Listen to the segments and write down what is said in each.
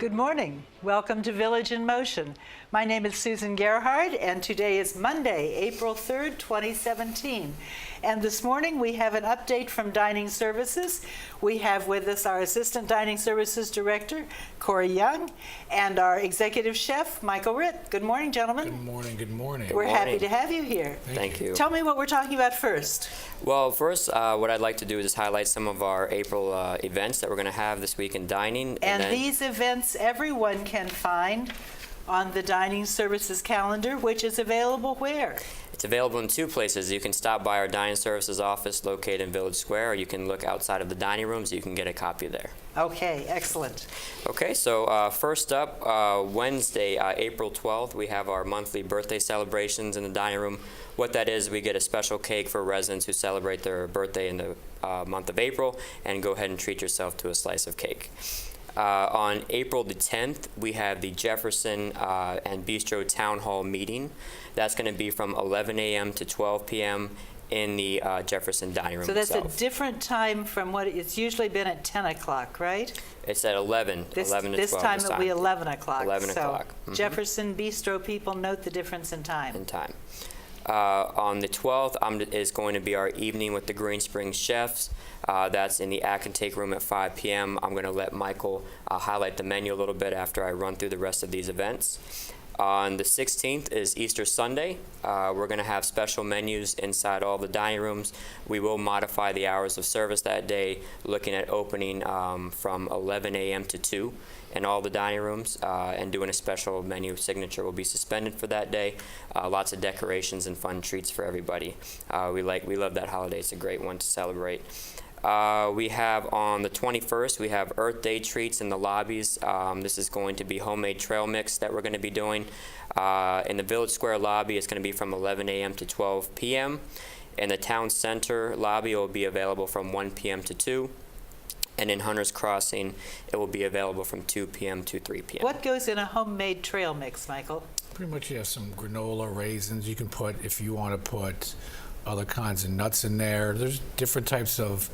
Good morning. Welcome to Village in Motion. My name is Susan Gerhard, and today is Monday, April 3rd, 2017. And this morning we have an update from Dining Services. We have with us our Assistant Dining Services Director, Corey Young, and our Executive Chef, Michael Ritt. Good morning, gentlemen. Good morning, good morning. We're happy to have you here. Thank you. Tell me what we're talking about first. Well, first, what I'd like to do is just highlight some of our April events that we're going to have this week in dining. And these events everyone can find on the Dining Services calendar, which is available where? It's available in two places. You can stop by our Dining Services office located in Village Square, or you can look outside of the dining rooms. You can get a copy there. Okay, excellent. Okay, so first up, Wednesday, April 12th, we have our monthly birthday celebrations in the dining room. What that is, we get a special cake for residents who celebrate their birthday in the month of April, and go ahead and treat yourself to a slice of cake. On April the 10th, we have the Jefferson and Bistro Town Hall meeting. That's going to be from 11 a.m. to 12 p.m. in the Jefferson dining room. So that's itself. a different time from what it's usually been at 10 o'clock, right? It's at 11 to 12. This time it'll be 11 o'clock. 11 so o'clock. Jefferson Bistro people, note the difference in time. On the 12th is going to be our evening with the Green Springs Chefs. That's in the Act and Take room at 5 p.m. I'm going to let Michael highlight the menu a little bit after I run through the rest of these events. On the 16th is Easter Sunday. We're going to have special menus inside all the dining rooms. We will modify the hours of service that day, looking at opening from 11 a.m. to 2 in all the dining rooms, and doing a special menu signature will be suspended for that day. Lots of decorations and fun treats for everybody. We love that holiday. It's a great one to celebrate. We have on the 21st, we have Earth Day treats in the lobbies. This is going to be homemade trail mix that we're going to be doing. In the Village Square lobby, it's going to be from 11 a.m. to 12 p.m. In the Town Center lobby, it will be available from 1 p.m. to 2. And in Hunter's Crossing, it will be available from 2 p.m. to 3 p.m. What goes in a homemade trail mix, Michael? Pretty much you have some granola, raisins. You can put, if you want to put other kinds of nuts in there. There's different types of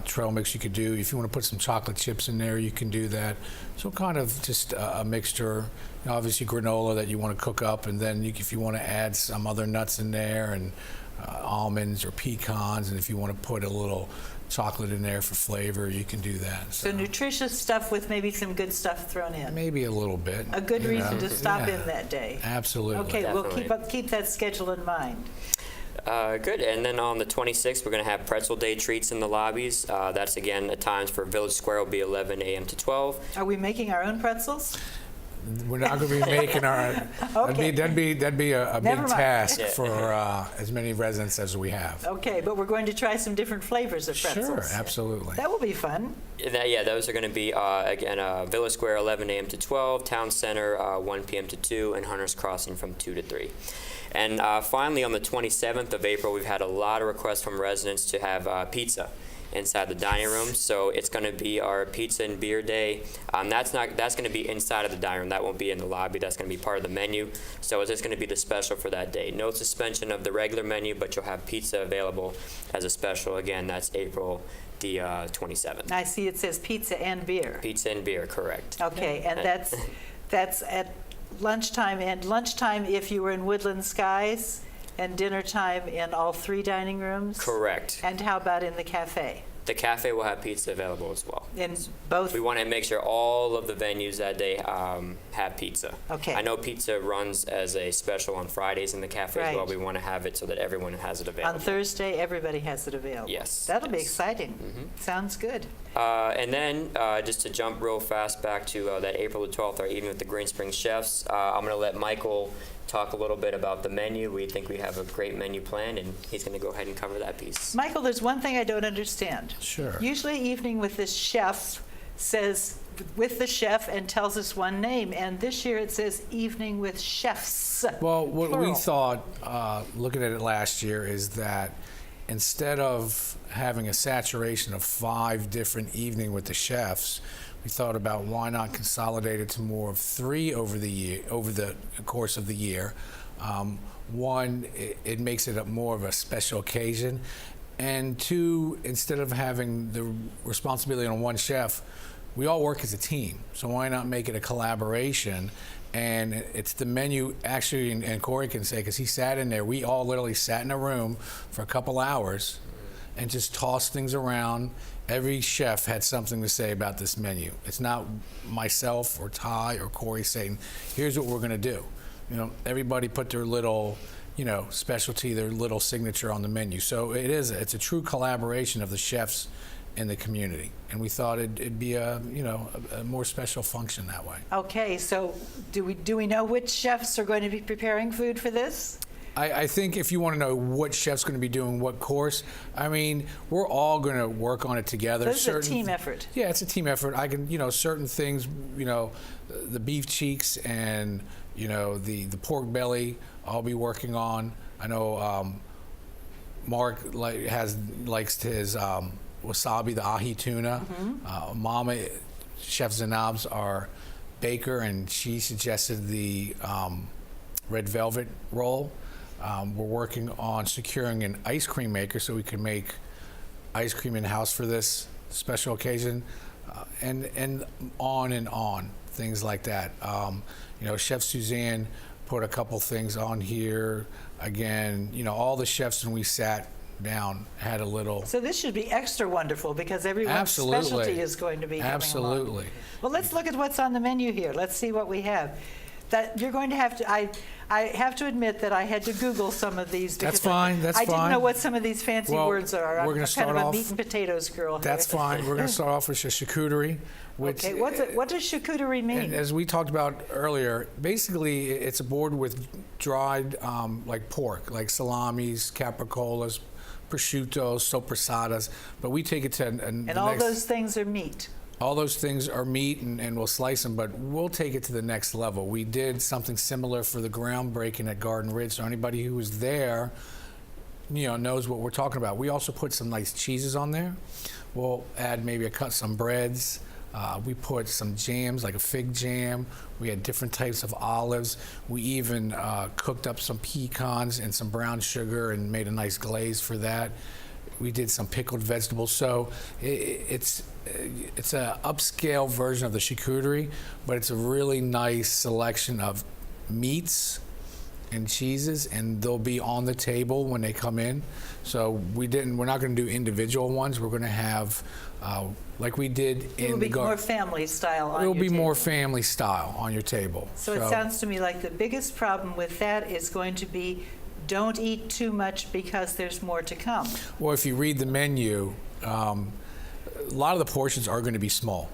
trail mix you could do. If you want to put some chocolate chips in there, you can do that. So kind of just a mixture. You know, obviously granola that you want to cook up, and then if you want to add some other nuts in there, and almonds or pecans, and if you want to put a little chocolate in there for flavor, you can do that. So nutritious stuff with maybe some good stuff thrown in. Maybe a little bit. A good reason to stop in that day. Absolutely. Okay, Definitely. we'll keep that schedule in mind. Good. And then on the 26th, we're going to have Pretzel Day treats in the lobbies. That's, again, the times for Village Square will be 11 a.m. to 12. Are we making our own pretzels? We're not going to be making our. Okay. That'd be a big Never mind. task for as many residents as we have. Okay, but we're going to try some different flavors of pretzels. Sure, absolutely. That will be fun. Those are going to be, again, Village Square 11 a.m. to 12, Town Center 1 p.m. to 2, and Hunter's Crossing from 2 to 3. And finally, on the 27th of April, we've had a lot of requests from residents to have pizza inside the dining room. So it's going to be our pizza and beer day. That's going to be inside of the dining room. That won't be in the lobby. That's going to be part of the menu. So it's just going to be the special for that day. No suspension of the regular menu, but you'll have pizza available as a special. Again, that's April the 27th. I see it says pizza and beer. Pizza and beer, correct. Okay, and that's at lunchtime. And lunchtime if you were in Woodland Skies, and dinner time in all 3 dining rooms? Correct. And how about in the cafe? The cafe will have pizza available as well. In both? We want to make sure all of the venues that day have pizza. Okay. I know pizza runs as a special on Fridays in the cafe as well. We want to have it so that everyone has it available. On Thursday, everybody has it available. Yes. That'll be exciting. Sounds good. And then just to jump real fast back to that April the 12th, our evening with the Green Springs Chefs, I'm going to let Michael talk a little bit about the menu. We think we have a great menu planned, and he's going to go ahead and cover that piece. Michael, there's one thing I don't understand. Sure. Usually evening with this chef says with the chef and tells us one name, and this year it says evening with chefs. Well, what plural. we thought, looking at it last year, is that instead of having a saturation of 5 different evening with the chefs, we thought about why not consolidate it to more of 3 over the course of the year. One, it makes it more of a special occasion, and 2, instead of having the responsibility on one chef, we all work as a team. So why not make it a collaboration? And it's the menu, actually, and Corey can say, because he sat in there, we all literally sat in a room for a couple hours and just tossed things around. Every chef had something to say about this menu. It's not myself or Ty or Corey saying, here's what we're gonna do. You know, everybody put their little, you know, specialty, their little signature on the menu. So it's a true collaboration of the chefs in the community. And we thought it'd be a more special function that way. Okay, so do we know which chefs are going to be preparing food for this? I think if you want to know what chef's going to be doing what course, I mean, we're all going to work on it together. This is a team effort. Yeah, it's a team effort. I can, certain things, the beef cheeks and, the pork belly, I'll be working on. I know Mark likes his wasabi, the ahi tuna. Mama, Chef Zanab's our baker, and she suggested the red velvet roll. We're working on securing an ice cream maker so we can make ice cream in-house for this special occasion, and on, things like that. Chef Suzanne put a couple things on here. Again, all the chefs, when we sat down, had a little. So this should be extra wonderful because everyone's specialty is going to be coming Absolutely. along. Well, let's look at what's on the menu here. Let's see what we have. That you're going to have to. I have to admit that I had to Google some of these because That's fine. I didn't know what some of these fancy words are. We're going to start kind of off. a meat and potatoes girl. That's here. fine. We're going to start off with charcuterie. Which, okay, what does charcuterie mean? And as we talked about earlier, basically it's a board with dried like pork, like salamis, capricolas, prosciuttos, soppressadas, but we take it to and all those things are meat. All those things are meat, and we'll slice them, but we'll take it to the next level. We did something similar for the groundbreaking at Garden Ridge, so anybody who was there, knows what we're talking about. We also put some nice cheeses on there. We'll add maybe some breads. We put some jams, like a fig jam. We had different types of olives. We even cooked up some pecans and some brown sugar and made a nice glaze for that. We did some pickled vegetables. So it's a upscale version of the charcuterie, but it's a really nice selection of meats and cheeses, and they'll be on the table when they come in. So we're not going to do individual ones. We're going to have, like we did in the It will be more family style on It will your be table. more family style on your table. So it sounds to me like the biggest problem with that is going to be don't eat too much because there's more to come. Well, if you read the menu, a lot of the portions are going to be small,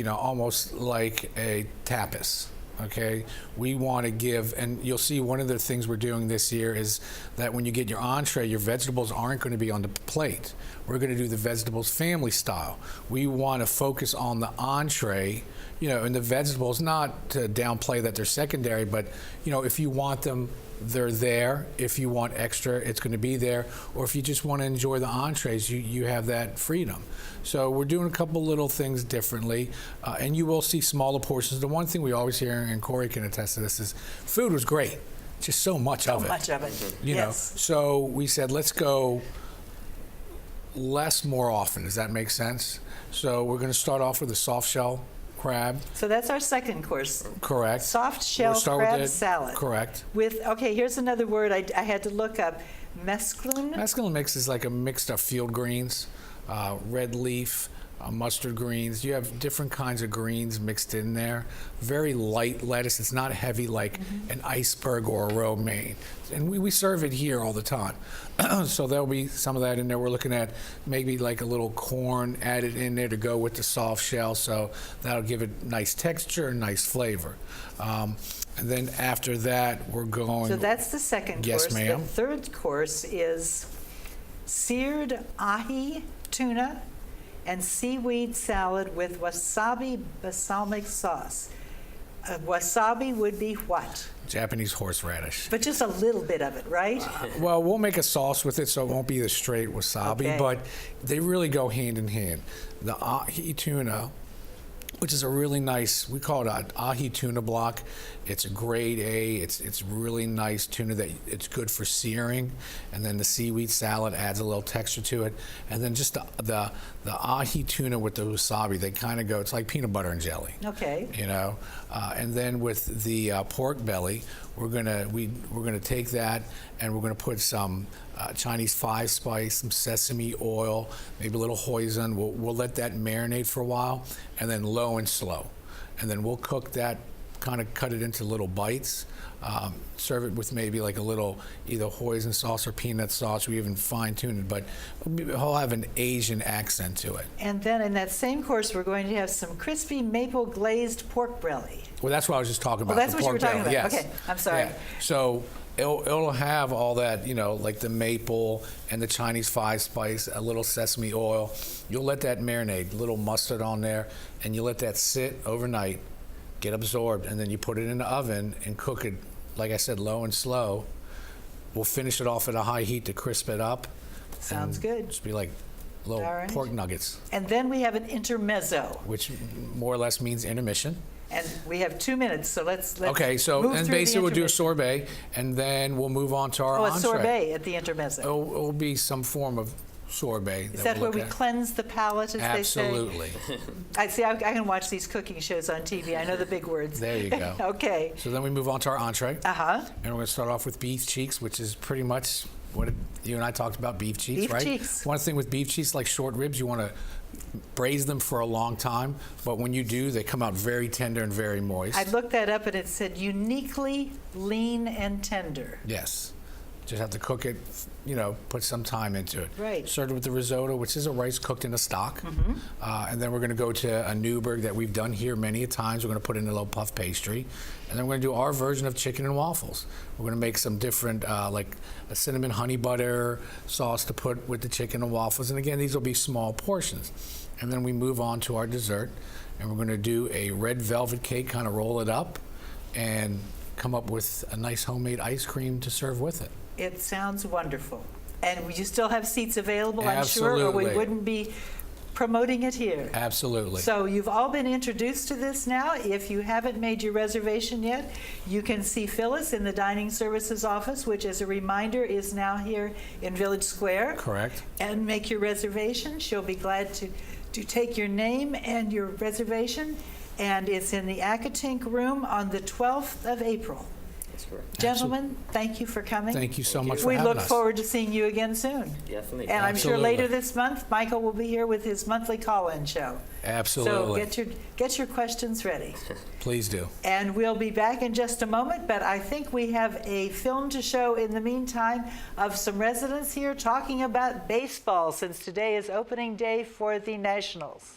almost like a tapas. Okay, we want to give, and you'll see one of the things we're doing this year is that when you get your entree, your vegetables aren't going to be on the plate. We're going to do the vegetables family style. We want to focus on the entree, and the vegetables, not to downplay that they're secondary, but, if you want them, they're there. If you want extra, it's going to be there. Or if you just want to enjoy the entrees, you have that freedom. So we're doing a couple little things differently, and you will see smaller portions. The one thing we always hear, and Corey can attest to this, is food was great, just so much of it. So much of it, Yes. So we said, let's go less more often. Does that make sense? So we're going to start off with a soft shell crab. So that's our second course. Correct. Soft shell crab salad. Correct. Okay, here's another word I had to look up. Mesclun. Mesclun mix is like a mix of field greens, red leaf, mustard greens. You have different kinds of greens mixed in there. Very light lettuce. It's not heavy like an iceberg or a romaine. And we serve it here all the time. So there'll be some of that in there. We're looking at maybe like a little corn added in there to go with the soft shell. So that'll give it nice texture and nice flavor. And then after that, we're going. So that's the second course. Yes, ma'am. The third course is seared ahi tuna and seaweed salad with wasabi balsamic sauce. Wasabi would be what? Japanese horseradish. But just a little bit of it, right? Well, we'll make a sauce with it, so it won't be the straight wasabi, Okay. but they really go hand in hand. The ahi tuna which is a really nice, we call it an ahi tuna block. It's a grade A. It's really nice tuna that it's good for searing. And then the seaweed salad adds a little texture to it. And then just the ahi tuna with the wasabi, they kind of go, it's like peanut butter and jelly. Okay. You know, and then with the pork belly, we're gonna take that and we're gonna put some Chinese 5-spice, some sesame oil, maybe a little hoisin. We'll let that marinate for a while, and then low and slow, and then we'll cook that. Kind of cut it into little bites. Serve it with maybe like a little either hoisin sauce or peanut sauce. We even fine-tune it, but it'll have an Asian accent to it. And then in that same course, we're going to have some crispy maple glazed pork belly. Well, that's what I was just talking about. Well, that's the what you were pork talking belly. about. Yes. Okay, I'm sorry. Yeah. So it'll have all that, you know, like the maple and the Chinese 5-spice, a little sesame oil. You'll let that marinate, a little mustard on there, and you let that sit overnight, get absorbed, and then you put it in the oven and cook it, like I said, low and slow. We'll finish it off at a high heat to crisp it up. Sounds and good. Just be like little All right. pork nuggets, And then we have an intermezzo. which more or less means intermission. And we have 2 minutes, so let's Okay, so move and through the basically we'll do a intermission. sorbet, and then we'll move on to our Oh, a entree. sorbet at the intermezzo. It'll be some form of sorbet. Is that we'll where look we at. cleanse the palate, as they say? Absolutely. I see. I can watch these cooking shows on TV. I know the big words. There you go. Okay. So then we move on to our entree, Uh-huh. and we're going to start off with beef cheeks, which is pretty much what you and I talked about, beef cheeks, Beef right? cheeks. One thing with beef cheeks, like short ribs, you want to braise them for a long time, but when you do, they come out very tender and very moist. I looked that up and it said uniquely lean and tender. Yes. Just have to cook it, you know, put some time into it. Right. Served with the risotto, which is a rice cooked in a stock. Mm-hmm. And then we're going to go to a Newburgh that we've done here many a times. We're going to put in a little puff pastry. And then we're going to do our version of chicken and waffles. We're going to make some different, like a cinnamon honey butter sauce to put with the chicken and waffles. And again, these will be small portions. And then we move on to our dessert. And we're going to do a red velvet cake, kind of roll it up, and come up with a nice homemade ice cream to serve with it. It sounds wonderful. And you still have seats available, I'm sure, or we Absolutely. wouldn't be promoting it here. Absolutely. So you've all been introduced to this now. If you haven't made your reservation yet, you can see Phyllis in the dining services office, which, as a reminder, is now here in Village Square. Correct. And make your reservation. She'll be glad to take your name and your reservation. And it's in the Akatink room on the 12th of April. That's correct. Gentlemen, thank you for coming. Thank you so much for We having look us. forward to seeing you again soon. Definitely. And I'm sure Absolutely. later this month, Michael will be here with his monthly call-in show. Absolutely. So get your questions ready. Please do. And we'll be back in just a moment, but I think we have a film to show in the meantime of some residents here talking about baseball, since today is opening day for the Nationals.